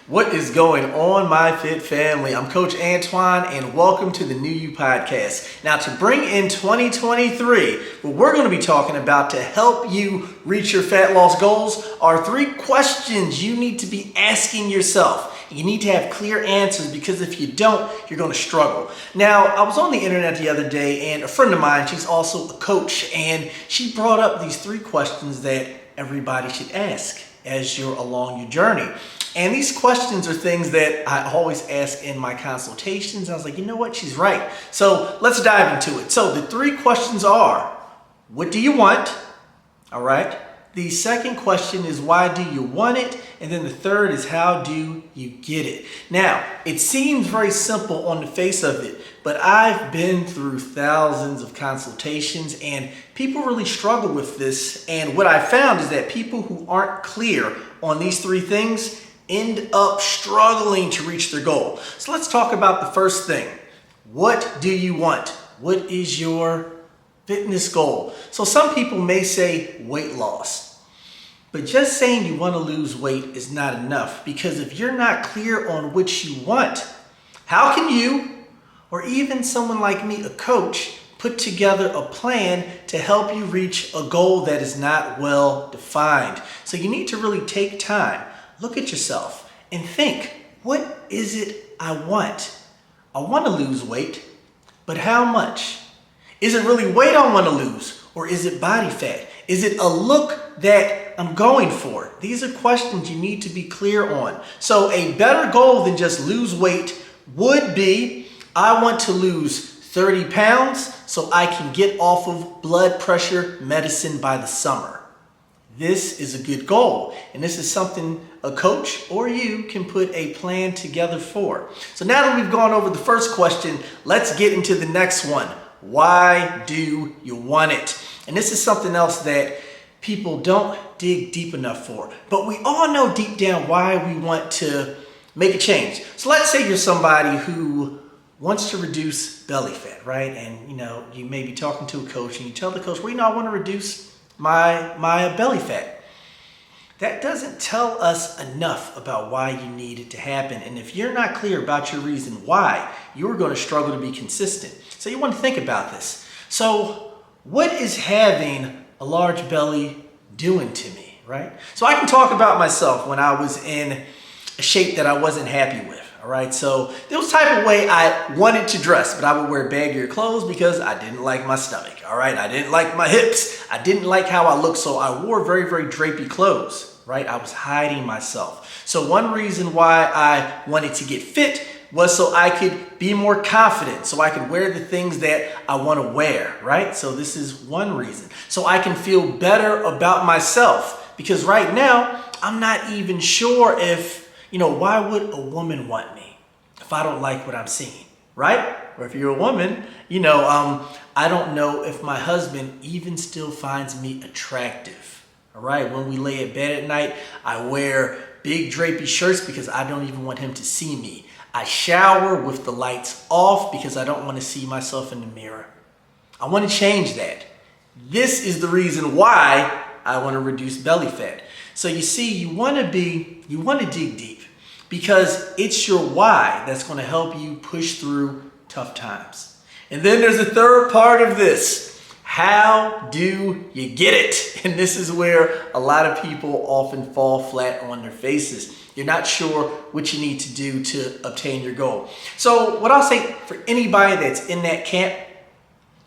What is going on, my fit family? I'm Coach Antoine, and welcome to the New You Podcast. Now, to bring in 2023, what we're going to be talking about to help you reach your fat loss goals are 3 questions you need to be asking yourself. You need to have clear answers, because if you don't, you're going to struggle. Now, I was on the internet the other day, and a friend of mine, she's also a coach, and she brought up these 3 questions that everybody should ask as you're along your journey. And these questions are things that I always ask in my consultations. I was like, you know what? She's right. So let's dive into it. So the 3 questions are, what do you want? All right. The second question is, why do you want it? And then the third is, how do you get it? Now, it seems very simple on the face of it, but I've been through thousands of consultations and people really struggle with this. And what I found is that people who aren't clear on these 3 things end up struggling to reach their goal. So let's talk about the first thing. What do you want? What is your fitness goal? So some people may say weight loss, but just saying you want to lose weight is not enough, because if you're not clear on what you want, how can you, or even someone like me, a coach, put together a plan to help you reach a goal that is not well defined? So you need to really take time, look at yourself and think, what is it I want? I want to lose weight, but how much? Is it really weight I want to lose, or is it body fat? Is it a look that I'm going for? These are questions you need to be clear on. So a better goal than just lose weight would be, I want to lose 30 pounds so I can get off of blood pressure medicine by the summer. This is a good goal, and this is something a coach or you can put a plan together for. So now that we've gone over the first question, let's get into the next one. Why do you want it? And this is something else that people don't dig deep enough for. But we all know deep down why we want to make a change. So let's say you're somebody who wants to reduce belly fat, right? And you may be talking to a coach and you tell the coach, well, I want to reduce my belly fat. That doesn't tell us enough about why you need it to happen. And if you're not clear about your reason why, you're going to struggle to be consistent. So you want to think about this. So what is having a large belly doing to me, right? So I can talk about myself when I was in a shape that I wasn't happy with. All right, so there was a type of way I wanted to dress, but I would wear baggier clothes because I didn't like my stomach. All right, I didn't like my hips. I didn't like how I looked, so I wore very, very drapey clothes, right? I was hiding myself. So one reason why I wanted to get fit was so I could be more confident, so I could wear the things that I want to wear, right? So this is one reason. So I can feel better about myself, because right now, I'm not even sure if, why would a woman want me if I don't like what I'm seeing, right? Or if you're a woman, I don't know if my husband even still finds me attractive, all right? When we lay in bed at night, I wear big drapey shirts because I don't even want him to see me. I shower with the lights off because I don't want to see myself in the mirror. I want to change that. This is the reason why I want to reduce belly fat. So you see, you want to dig deep, because it's your why that's going to help you push through tough times. And then there's a third part of this. How do you get it? And this is where a lot of people often fall flat on their faces. You're not sure what you need to do to obtain your goal. So what I'll say for anybody that's in that camp,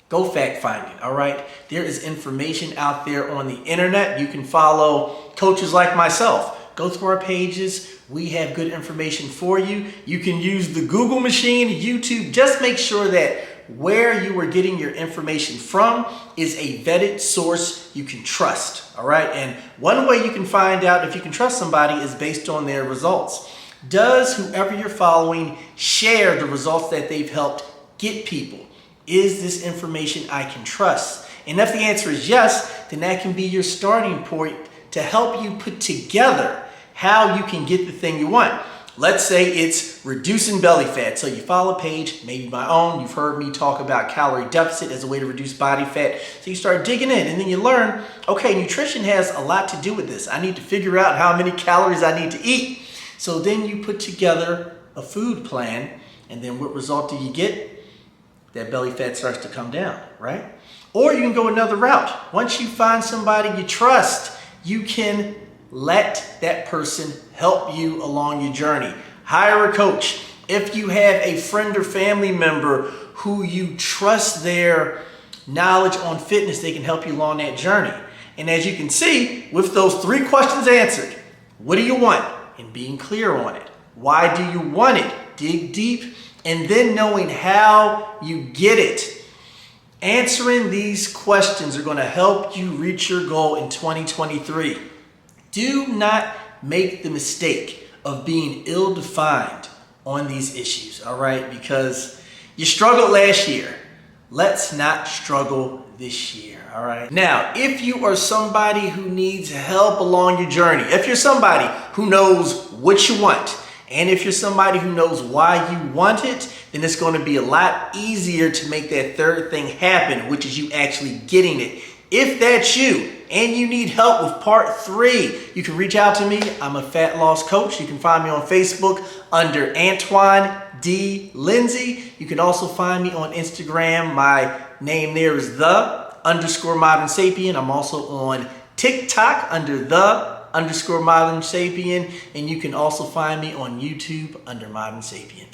go fact finding, all right? There is information out there on the internet. You can follow coaches like myself. Go through our pages. We have good information for you. You can use the Google machine, YouTube. Just make sure that where you are getting your information from is a vetted source you can trust, all right? And one way you can find out if you can trust somebody is based on their results. Does whoever you're following share the results that they've helped get people? Is this information I can trust? And if the answer is yes, then that can be your starting point to help you put together how you can get the thing you want. Let's say it's reducing belly fat. So you follow a page, maybe my own. You've heard me talk about calorie deficit as a way to reduce body fat. So you start digging in, and then you learn, okay, nutrition has a lot to do with this. I need to figure out how many calories I need to eat. So then you put together a food plan, and then what result do you get? That belly fat starts to come down, right? Or you can go another route. Once you find somebody you trust, you can let that person help you along your journey. Hire a coach. If you have a friend or family member who you trust their knowledge on fitness, they can help you along that journey. And as you can see, with those 3 questions answered, what do you want? And being clear on it. Why do you want it? Dig deep. And then knowing how you get it. Answering these questions are going to help you reach your goal in 2023. Do not make the mistake of being ill-defined on these issues, all right? Because you struggled last year. Let's not struggle this year, all right? Now, if you are somebody who needs help along your journey, if you're somebody who knows what you want, and if you're somebody who knows why you want it, then it's going to be a lot easier to make that third thing happen, which is you actually getting it. If that's you and you need help with part 3, you can reach out to me. I'm a fat loss coach. You can find me on Facebook under Antoine D. Lindsay. You can also find me on Instagram. My name there is _modern sapien. I'm also on TikTok under _modern sapien. And you can also find me on YouTube under Modern Sapien.